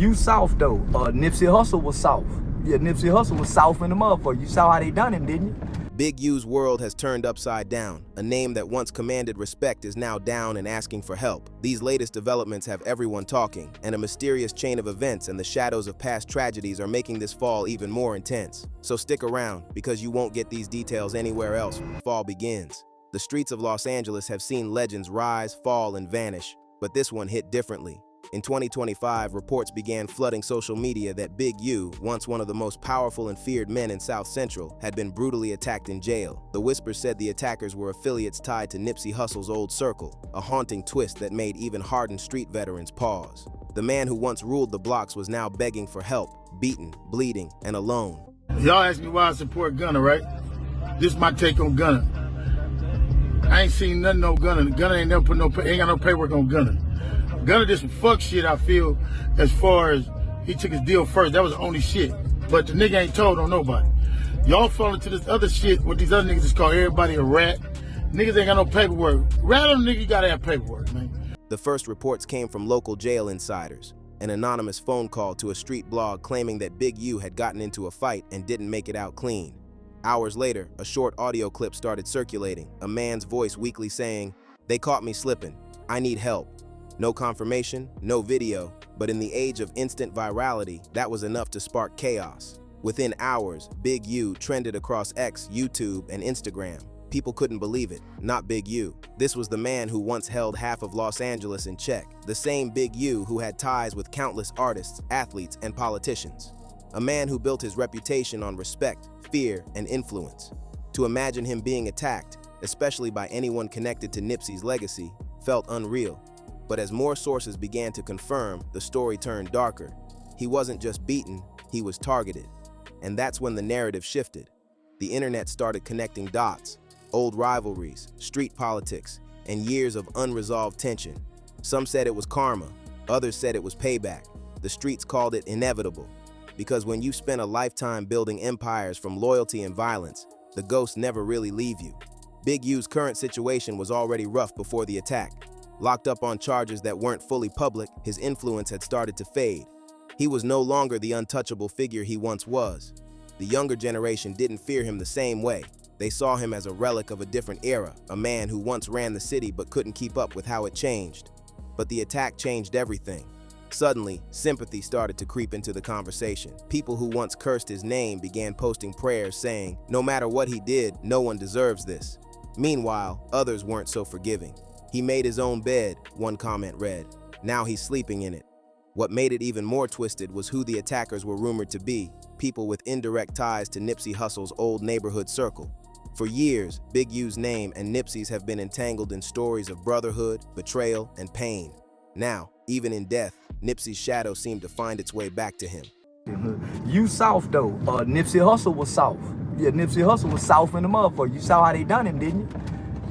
You soft though. Nipsey Hussle was soft. Yeah, Nipsey Hussle was soft in the motherfucker. You saw how they done him, didn't you? Big U's world has turned upside down. A name that once commanded respect is now down and asking for help. These latest developments have everyone talking, and a mysterious chain of events and the shadows of past tragedies are making this fall even more intense. So stick around, because you won't get these details anywhere else. Fall begins. The streets of Los Angeles have seen legends rise, fall, and vanish, but this one hit differently. In 2025, reports began flooding social media that Big U, once one of the most powerful and feared men in South Central, had been brutally attacked in jail. The whispers said the attackers were affiliates tied to Nipsey Hussle's old circle, a haunting twist that made even hardened street veterans pause. The man who once ruled the blocks was now begging for help, beaten, bleeding, and alone. Y'all ask me why I support Gunna, right? This is my take on Gunna. I ain't seen nothing on Gunna. Gunna ain't never ain't got no paperwork on Gunna. Gunna did some fuck shit, I feel, as far as he took his deal first. That was the only shit. But the nigga ain't told on nobody. Y'all fall into this other shit, what these other niggas just call everybody a rat. Niggas ain't got no paperwork. Rat on a nigga, you gotta have paperwork, man. The first reports came from local jail insiders. An anonymous phone call to a street blog claiming that Big U had gotten into a fight and didn't make it out clean. Hours later, a short audio clip started circulating, a man's voice weakly saying, "They caught me slipping. I need help." No confirmation, no video, but in the age of instant virality, that was enough to spark chaos. Within hours, Big U trended across X, YouTube, and Instagram. People couldn't believe it, not Big U. This was the man who once held half of Los Angeles in check, the same Big U who had ties with countless artists, athletes, and politicians. A man who built his reputation on respect, fear, and influence. To imagine him being attacked, especially by anyone connected to Nipsey's legacy, felt unreal. But as more sources began to confirm, the story turned darker. He wasn't just beaten, he was targeted. And that's when the narrative shifted. The internet started connecting dots, old rivalries, street politics, and years of unresolved tension. Some said it was karma, others said it was payback. The streets called it inevitable. Because when you spend a lifetime building empires from loyalty and violence, the ghosts never really leave you. Big U's current situation was already rough before the attack. Locked up on charges that weren't fully public, his influence had started to fade. He was no longer the untouchable figure he once was. The younger generation didn't fear him the same way. They saw him as a relic of a different era, a man who once ran the city but couldn't keep up with how it changed. But the attack changed everything. Suddenly, sympathy started to creep into the conversation. People who once cursed his name began posting prayers saying, "No matter what he did, no one deserves this." Meanwhile, others weren't so forgiving. "He made his own bed," one comment read. "Now he's sleeping in it." What made it even more twisted was who the attackers were rumored to be, people with indirect ties to Nipsey Hussle's old neighborhood circle. For years, Big U's name and Nipsey's have been entangled in stories of brotherhood, betrayal, and pain. Now, even in death, Nipsey's shadow seemed to find its way back to him. You soft though. Nipsey Hussle was soft. Yeah, Nipsey Hussle was soft in the motherfucker. You saw how they done him, didn't you?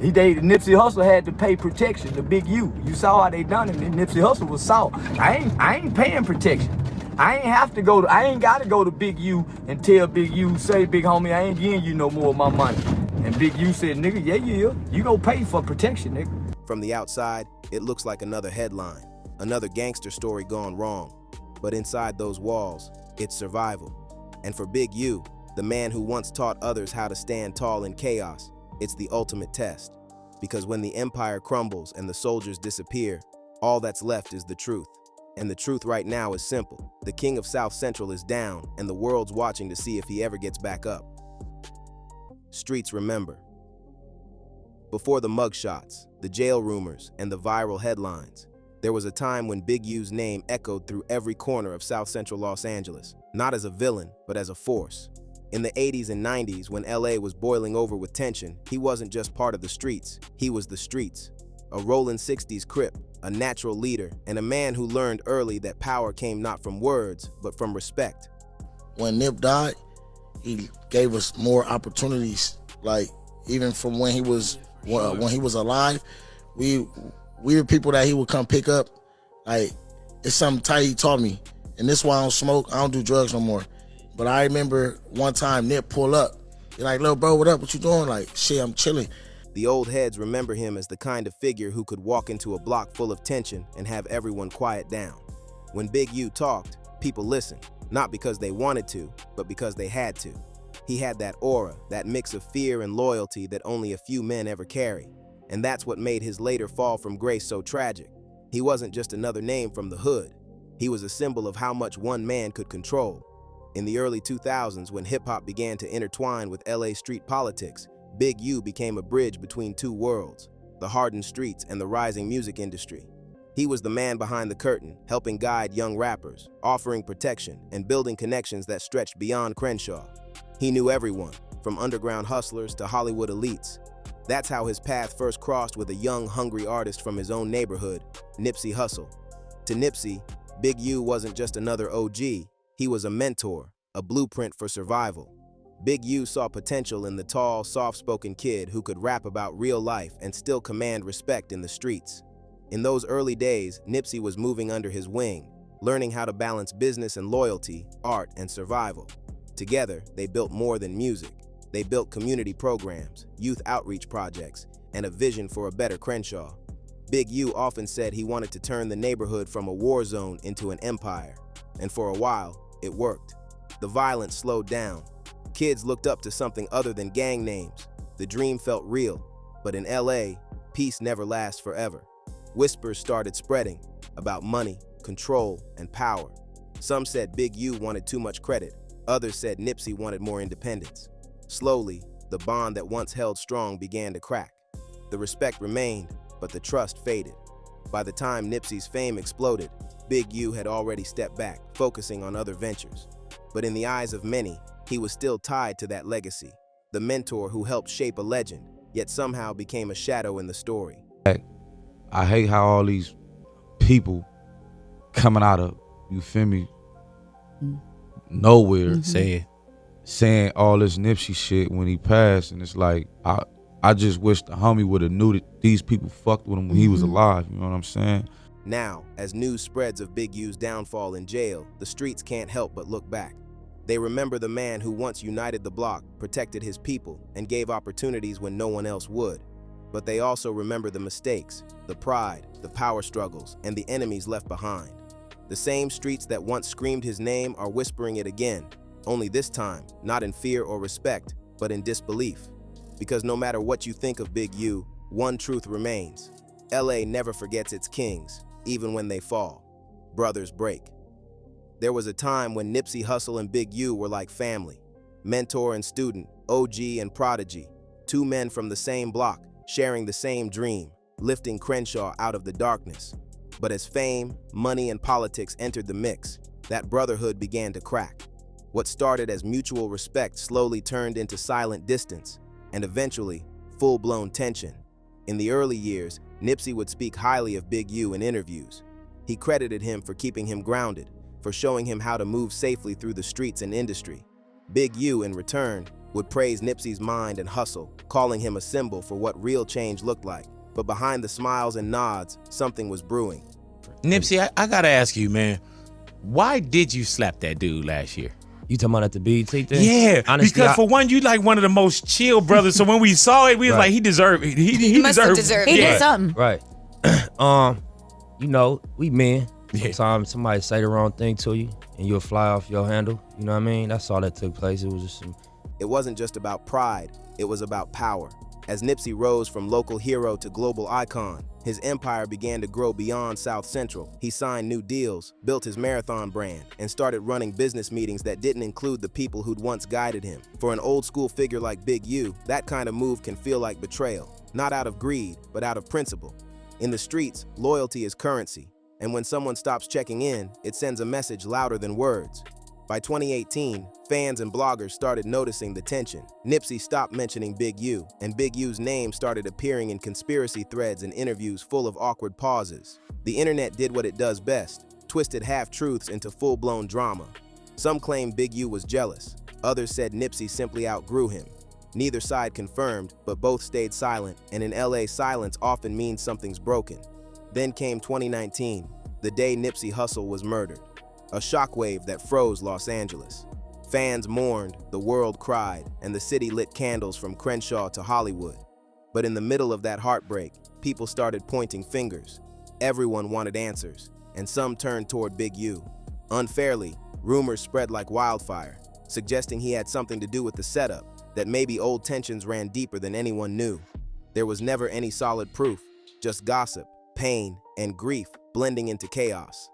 Nipsey Hussle had to pay protection to Big U. You saw how they done him, and Nipsey Hussle was soft. I ain't paying protection. I ain't gotta go to Big U and tell Big U, say, "Big homie, I ain't giving you no more of my money." And Big U said, "Nigga, yeah, you gonna pay for protection, nigga." From the outside, it looks like another headline, another gangster story gone wrong. But inside those walls, it's survival. And for Big U, the man who once taught others how to stand tall in chaos, it's the ultimate test. Because when the empire crumbles and the soldiers disappear, all that's left is the truth. And the truth right now is simple. The king of South Central is down, and the world's watching to see if he ever gets back up. Streets remember. Before the mugshots, the jail rumors, and the viral headlines, there was a time when Big U's name echoed through every corner of South Central Los Angeles, not as a villain, but as a force. In the 80s and 90s, when LA was boiling over with tension, he wasn't just part of the streets, he was the streets. A rolling 60s Crip, a natural leader, and a man who learned early that power came not from words, but from respect. When Nip died, he gave us more opportunities. Like, even from when he was alive, we were people that he would come pick up. Like, it's something tight he taught me. And this is why I don't smoke, I don't do drugs no more. But I remember one time Nip pull up. He's like, "Little bro, what up? What you doing?" Like, "Shit, I'm chilling." The old heads remember him as the kind of figure who could walk into a block full of tension and have everyone quiet down. When Big U talked, People listened, not because they wanted to, but because they had to. He had that aura, that mix of fear and loyalty that only a few men ever carry. And that's what made his later fall from grace so tragic. He wasn't just another name from the hood. He was a symbol of how much one man could control. In the early 2000s, when hip-hop began to intertwine with LA street politics, Big U became a bridge between two worlds, the hardened streets and the rising music industry. He was the man behind the curtain, helping guide young rappers, offering protection, and building connections that stretched beyond Crenshaw. He knew everyone, from underground hustlers to Hollywood elites. That's how his path first crossed with a young, hungry artist from his own neighborhood, Nipsey Hussle. To Nipsey, Big U wasn't just another OG, he was a mentor, a blueprint for survival. Big U saw potential in the tall, soft-spoken kid who could rap about real life and still command respect in the streets. In those early days, Nipsey was moving under his wing, learning how to balance business and loyalty, art and survival. Together, they built more than music. They built community programs, youth outreach projects, and a vision for a better Crenshaw. Big U often said he wanted to turn the neighborhood from a war zone into an empire. And for a while, it worked. The violence slowed down. Kids looked up to something other than gang names. The dream felt real. But in LA, peace never lasts forever. Whispers started spreading about money, control, and power. Some said Big U wanted too much credit. Others said Nipsey wanted more independence. Slowly, the bond that once held strong began to crack. The respect remained, but the trust faded. By the time Nipsey's fame exploded, Big U had already stepped back, focusing on other ventures. But in the eyes of many, he was still tied to that legacy, the mentor who helped shape a legend, yet somehow became a shadow in the story. I hate how all these people coming out of, you feel me, nowhere, saying all this Nipsey shit when he passed, and it's like, I just wish the homie would have knew that these people fucked with him when he was alive, you know what I'm saying? Now, as news spreads of Big U's downfall in jail, the streets can't help but look back. They remember the man who once united the block, protected his people, and gave opportunities when no one else would. But they also remember the mistakes, the pride, the power struggles, and the enemies left behind. The same streets that once screamed his name are whispering it again, only this time, not in fear or respect, but in disbelief. Because no matter what you think of Big U, one truth remains. LA never forgets its kings, even when they fall. Brothers break. There was a time when Nipsey Hussle and Big U were like family. Mentor and student, OG and prodigy. Two men from the same block, sharing the same dream, lifting Crenshaw out of the darkness. But as fame, money, and politics entered the mix, that brotherhood began to crack. What started as mutual respect slowly turned into silent distance, and eventually, full-blown tension. In the early years, Nipsey would speak highly of Big U in interviews. He credited him for keeping him grounded, for showing him how to move safely through the streets and industry. Big U, in return, would praise Nipsey's mind and hustle, calling him a symbol for what real change looked like. But behind the smiles and nods, something was brewing. Nipsey, I gotta ask you, man, why did you slap that dude last year? You talking about at the BET thing? Yeah, honestly, because for one, you like one of the most chill brothers. So when we saw it, we was like, he deserved it. He must have deserved deserved it. it. He did something. Right. You know, we men. Yeah. Sometimes somebody say the wrong thing to you and you'll fly off your handle. You know what I mean? That's all that took place. It was just some... It wasn't just about pride, it was about power. As Nipsey rose from local hero to global icon, his empire began to grow beyond South Central. He signed new deals, built his marathon brand, and started running business meetings that didn't include the people who'd once guided him. For an old school figure like Big U, that kind of move can feel like betrayal, not out of greed, but out of principle. In the streets, loyalty is currency, and when someone stops checking in, it sends a message louder than words. By 2018, fans and bloggers started noticing the tension. Nipsey stopped mentioning Big U, and Big U's name started appearing in conspiracy threads and interviews full of awkward pauses. The internet did what it does best, twisted half-truths into full-blown drama. Some claimed Big U was jealous. Others said Nipsey simply outgrew him. Neither side confirmed, but both stayed silent, and in LA, silence often means something's broken. Then came 2019, the day Nipsey Hussle was murdered. A shockwave that froze Los Angeles. Fans mourned, the world cried, and the city lit candles from Crenshaw to Hollywood. But in the middle of that heartbreak, people started pointing fingers. Everyone wanted answers, and some turned toward Big U. Unfairly, rumors spread like wildfire, suggesting he had something to do with the setup, that maybe old tensions ran deeper than anyone knew. There was never any solid proof, just gossip, pain, and grief blending into chaos.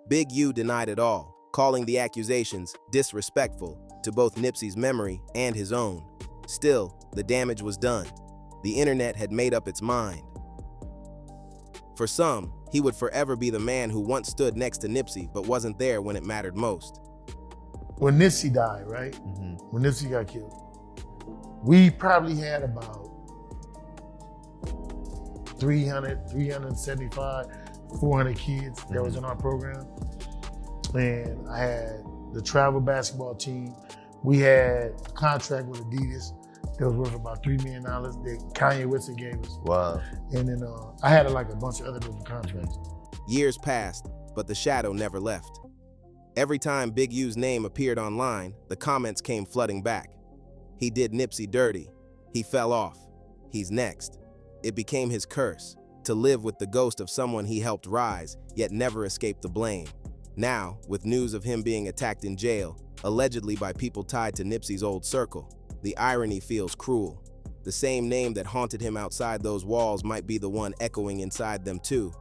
Big U denied it all, calling the accusations disrespectful to both Nipsey's memory and his own. Still, the damage was done. The internet had made up its mind. For some, he would forever be the man who once stood next to Nipsey but wasn't there when it mattered most. When Nipsey died, right? When Nipsey got killed, we probably had about 375, 400 kids that was in our program. And I had the travel basketball team. We had a contract with Adidas that was worth about $3 million that Kanye West gave us. Wow. And then I had like a bunch of other different contracts. Years passed, but the shadow never left. Every time Big U's name appeared online, the comments came flooding back. He did Nipsey dirty. He fell off. He's next. It became his curse, to live with the ghost of someone he helped rise, yet never escaped the blame. Now, with news of him being attacked in jail, allegedly by people tied to Nipsey's old circle, the irony feels cruel. The same name that haunted him outside those walls might be the one echoing inside them too.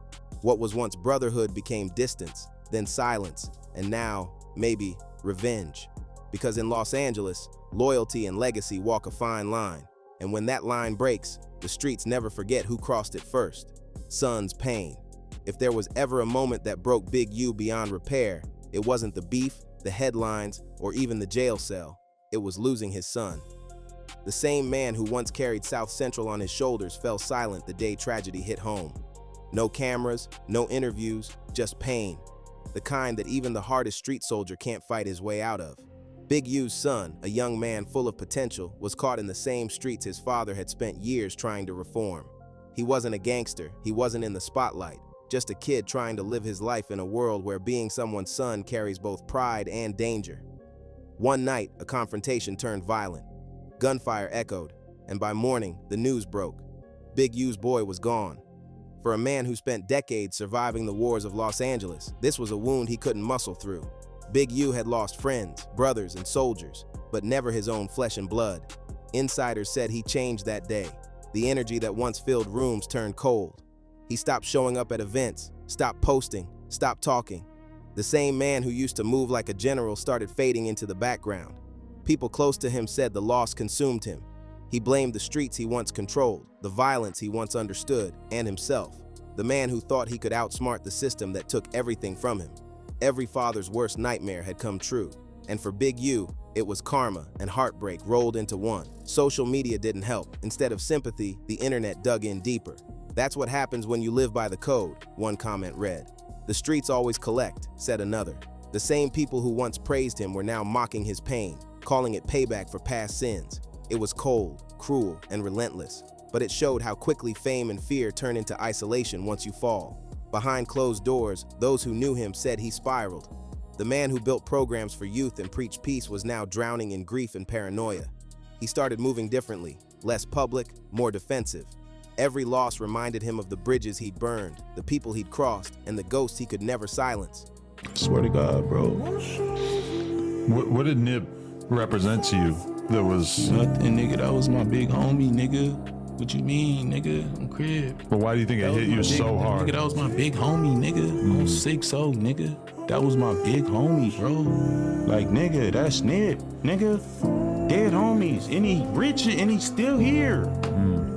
What was once brotherhood became distance, then silence, and now, maybe, revenge. Because in Los Angeles, loyalty and legacy walk a fine line, and when that line breaks, the streets never forget who crossed it first. Son's pain. If there was ever a moment that broke Big U beyond repair, it wasn't the beef, the headlines, or even the jail cell. It was losing his son. The same man who once carried South Central on his shoulders fell silent the day tragedy hit home. No cameras, no interviews, just pain. The kind that even the hardest street soldier can't fight his way out of. Big U's son, a young man full of potential, was caught in the same streets his father had spent years trying to reform. He wasn't a gangster, he wasn't in the spotlight, just a kid trying to live his life in a world where being someone's son carries both pride and danger. One night, a confrontation turned violent. Gunfire echoed, and by morning, the news broke. Big U's boy was gone. For a man who spent decades surviving the wars of Los Angeles, this was a wound he couldn't muscle through. Big U had lost friends, brothers, and soldiers, but never his own flesh and blood. Insiders said he changed that day. The energy that once filled rooms turned cold. He stopped showing up at events, stopped posting, stopped talking. The same man who used to move like a general started fading into the background. People close to him said the loss consumed him. He blamed the streets he once controlled, the violence he once understood, and himself. The man who thought he could outsmart the system that took everything from him. Every father's worst nightmare had come true. And for Big U, it was karma and heartbreak rolled into one. Social media didn't help. Instead of sympathy, the internet dug in deeper. That's what happens when you live by the code, one comment read. The streets always collect, said another. The same people who once praised him were now mocking his pain, calling it payback for past sins. It was cold, cruel, and relentless, but it showed how quickly fame and fear turn into isolation once you fall. Behind closed doors, those who knew him said he spiraled. The man who built programs for youth and preached peace was now drowning in grief and paranoia. He started moving differently, less public, more defensive. Every loss reminded him of the bridges he'd burned, the people he'd crossed, and the ghosts he could never silence. Swear to God, bro. What did Nip represent to you? That was nothing, nigga. That was my big homie, nigga. What you mean, nigga? I'm crib. But why do you think it hit you so hard? Nigga, that was my big homie, nigga. On 6-0, nigga. That was my big homie, bro. Like, nigga, that's Nip, nigga. Dead homies, and he rich, and he's still here.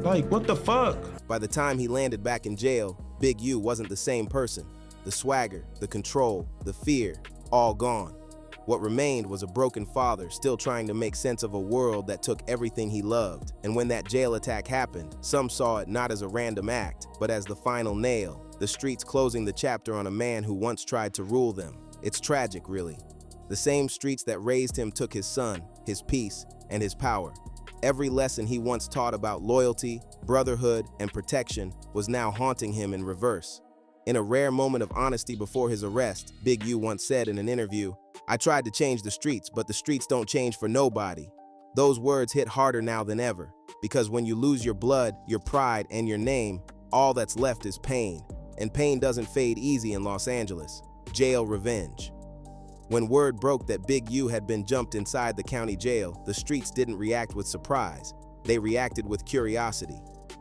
Like, what the fuck? By the time he landed back in jail, Big U wasn't the same person. The swagger, the control, the fear, all gone. What remained was a broken father still trying to make sense of a world that took everything he loved. And when that jail attack happened, some saw it not as a random act, but as the final nail, the streets closing the chapter on a man who once tried to rule them. It's tragic, really. The same streets that raised him took his son, his peace, and his power. Every lesson he once taught about loyalty, brotherhood, and protection was now haunting him in reverse. In a rare moment of honesty before his arrest, Big U once said in an interview, "I tried to change the streets, but the streets don't change for nobody." Those words hit harder now than ever, because when you lose your blood, your pride, and your name, all that's left is pain. And pain doesn't fade easy in Los Angeles. Jail revenge. When word broke that Big U had been jumped inside the county jail, the streets didn't react with surprise. They reacted with curiosity.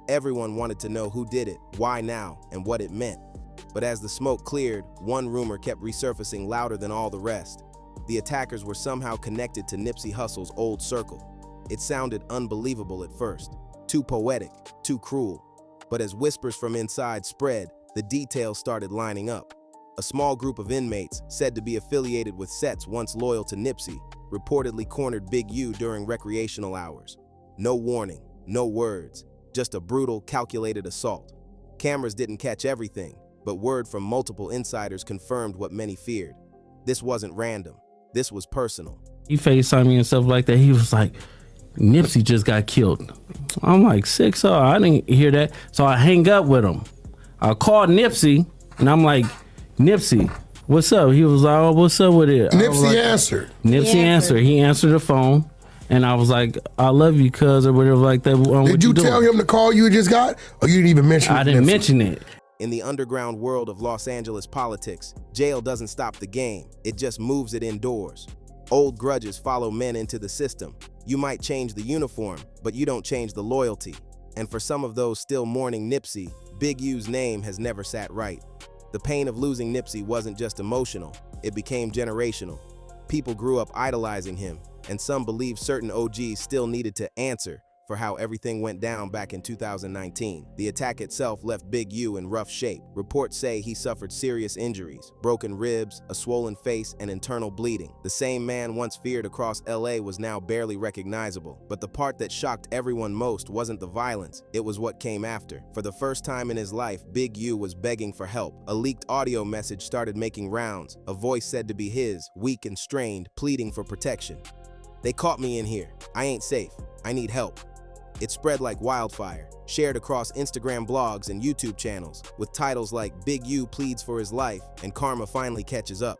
Everyone wanted to know who did it, why now, and what it meant. But as the smoke cleared, one rumor kept resurfacing louder than all the rest. The attackers were somehow connected to Nipsey Hussle's old circle. It sounded unbelievable at first, too poetic, too cruel. But as whispers from inside spread, the details started lining up. A small group of inmates, said to be affiliated with sets once loyal to Nipsey, reportedly cornered Big U during recreational hours. No warning, no words, just a brutal, calculated assault. Cameras didn't catch everything, but word from multiple insiders confirmed what many feared. This wasn't random. This was personal. He FaceTimed me and stuff like that. He was like, Nipsey just got killed. I'm like, 6-0, I didn't hear that. So I hang up with him. I called Nipsey, and I'm like, Nipsey, what's up? He was like, oh, what's up with it? Nipsey answered. Nipsey answered. He answered the phone, and I was like, I love you, cuz, or whatever like that. Did you tell him the call you just got, or you didn't even mention it? I didn't mention it. In the underground world of Los Angeles politics, jail doesn't stop the game, it just moves it indoors. Old grudges follow men into the system. You might change the uniform, but you don't change the loyalty. And for some of those still mourning Nipsey, Big U's name has never sat right. The pain of losing Nipsey wasn't just emotional, it became generational. People grew up idolizing him, and some believe certain OGs still needed to answer for how everything went down back in 2019. The attack itself left Big U in rough shape. Reports say he suffered serious injuries, broken ribs, a swollen face, and internal bleeding. The same man once feared across LA was now barely recognizable. But the part that shocked everyone most wasn't the violence, it was what came after. For the first time in his life, Big U was begging for help. A leaked audio message started making rounds, a voice said to be his, weak and strained, pleading for protection. "They caught me in here. I ain't safe. I need help." It spread like wildfire, shared across Instagram blogs and YouTube channels, with titles like Big U pleads for his life and Karma finally catches up.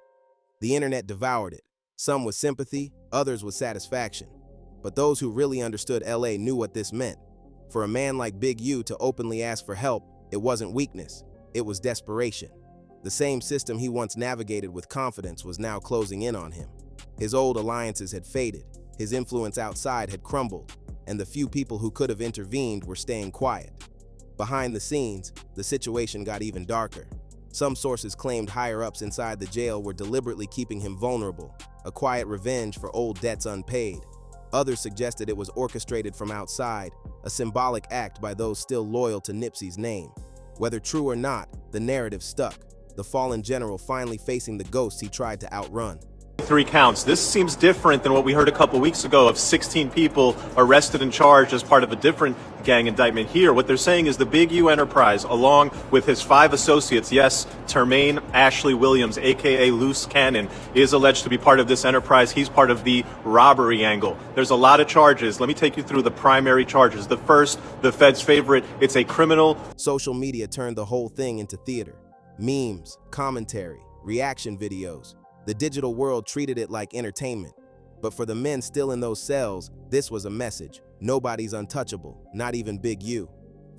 The internet devoured it, some with sympathy, others with satisfaction. But those who really understood LA knew what this meant. For a man like Big U to openly ask for help, it wasn't weakness, it was desperation. The same system he once navigated with confidence was now closing in on him. His old alliances had faded, his influence outside had crumbled, and the few people who could have intervened were staying quiet. Behind the scenes, the situation got even darker. Some sources claimed higher-ups inside the jail were deliberately keeping him vulnerable, a quiet revenge for old debts unpaid. Others suggested it was orchestrated from outside, a symbolic act by those still loyal to Nipsey's name. Whether true or not, the narrative stuck, the fallen general finally facing the ghosts he tried to outrun. 3 counts. This seems different than what we heard a couple weeks ago of 16 people arrested and charged as part of a different gang indictment. Here, what they're saying is the Big U enterprise, along with his 5 associates, yes, Termaine Ashley Williams, aka Loose Cannon, is alleged to be part of this enterprise. He's part of the robbery angle. There's a lot of charges. Let me take you through the primary charges. The first, the Fed's favorite, it's a criminal. Social media turned the whole thing into theater. Memes, commentary, reaction videos. The digital world treated it like entertainment. But for the men still in those cells, this was a message. Nobody's untouchable, not even Big U.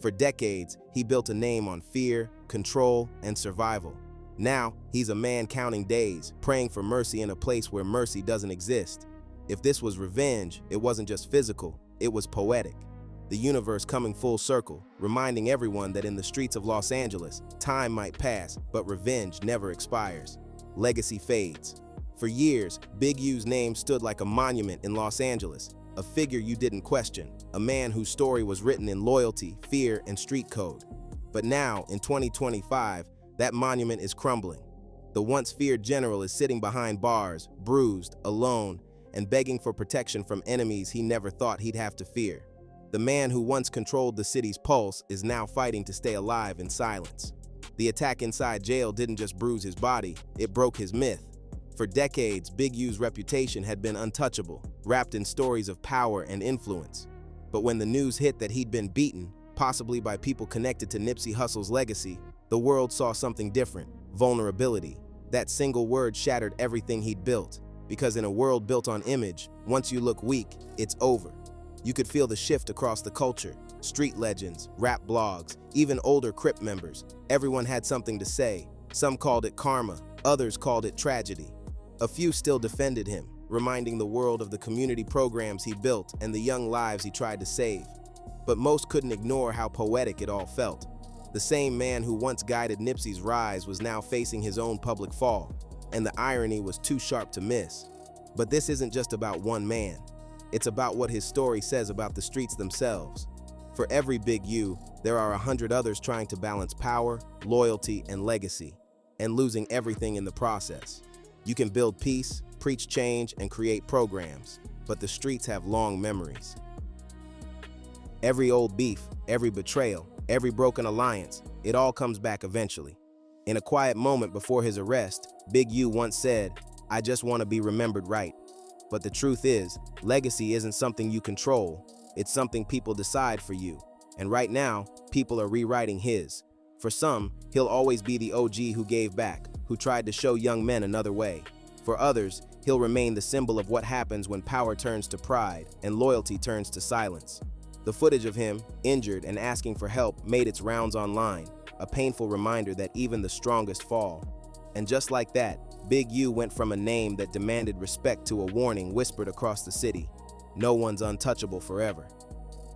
For decades, he built a name on fear, control, and survival. Now, he's a man counting days, praying for mercy in a place where mercy doesn't exist. If this was revenge, it wasn't just physical, it was poetic. The universe coming full circle, reminding everyone that in the streets of Los Angeles, time might pass, but revenge never expires. Legacy fades. For years, Big U's name stood like a monument in Los Angeles, a figure you didn't question, a man whose story was written in loyalty, fear, and street code. But now, in 2025, that monument is crumbling. The once feared general is sitting behind bars, bruised, alone, and begging for protection from enemies he never thought he'd have to fear. The man who once controlled the city's pulse is now fighting to stay alive in silence. The attack inside jail didn't just bruise his body, it broke his myth. For decades, Big U's reputation had been untouchable, wrapped in stories of power and influence. But when the news hit that he'd been beaten, possibly by people connected to Nipsey Hussle's legacy, the world saw something different: vulnerability. That single word shattered everything he'd built, because in a world built on image, once you look weak, it's over. You could feel the shift across the culture. Street legends, rap blogs, even older Crip members. Everyone had something to say. Some called it karma, others called it tragedy. A few still defended him, reminding the world of the community programs he built and the young lives he tried to save. But most couldn't ignore how poetic it all felt. The same man who once guided Nipsey's rise was now facing his own public fall, and the irony was too sharp to miss. But this isn't just about one man. It's about what his story says about the streets themselves. For every Big U, there are 100 others trying to balance power, loyalty, and legacy, and losing everything in the process. You can build peace, preach change, and create programs, but the streets have long memories. Every old beef, every betrayal, every broken alliance, it all comes back eventually. In a quiet moment before his arrest, Big U once said, "I just want to be remembered right." But the truth is, legacy isn't something you control, it's something people decide for you. And right now, people are rewriting his. For some, he'll always be the OG who gave back, who tried to show young men another way. For others, he'll remain the symbol of what happens when power turns to pride and loyalty turns to silence. The footage of him, injured and asking for help, made its rounds online, a painful reminder that even the strongest fall. And just like that, Big U went from a name that demanded respect to a warning whispered across the city. No one's untouchable forever.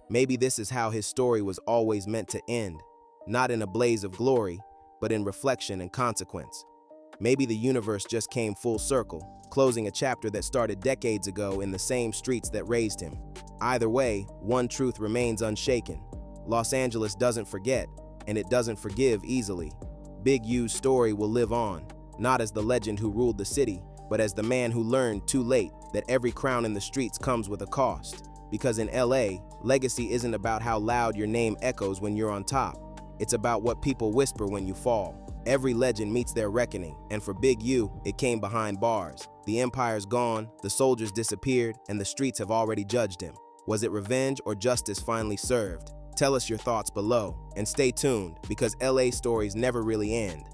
Maybe this is how his story was always meant to end, not in a blaze of glory, but in reflection and consequence. Maybe the universe just came full circle, closing a chapter that started decades ago in the same streets that raised him. Either way, one truth remains unshaken. Los Angeles doesn't forget, and it doesn't forgive easily. Big U's story will live on, not as the legend who ruled the city, but as the man who learned too late that every crown in the streets comes with a cost. Because in LA, legacy isn't about how loud your name echoes when you're on top. It's about what people whisper when you fall. Every legend meets their reckoning, and for Big U, it came behind bars. The empire's gone, the soldiers disappeared, and the streets have already judged him. Was it revenge or justice finally served? Tell us your thoughts below, and stay tuned, because LA stories never really end.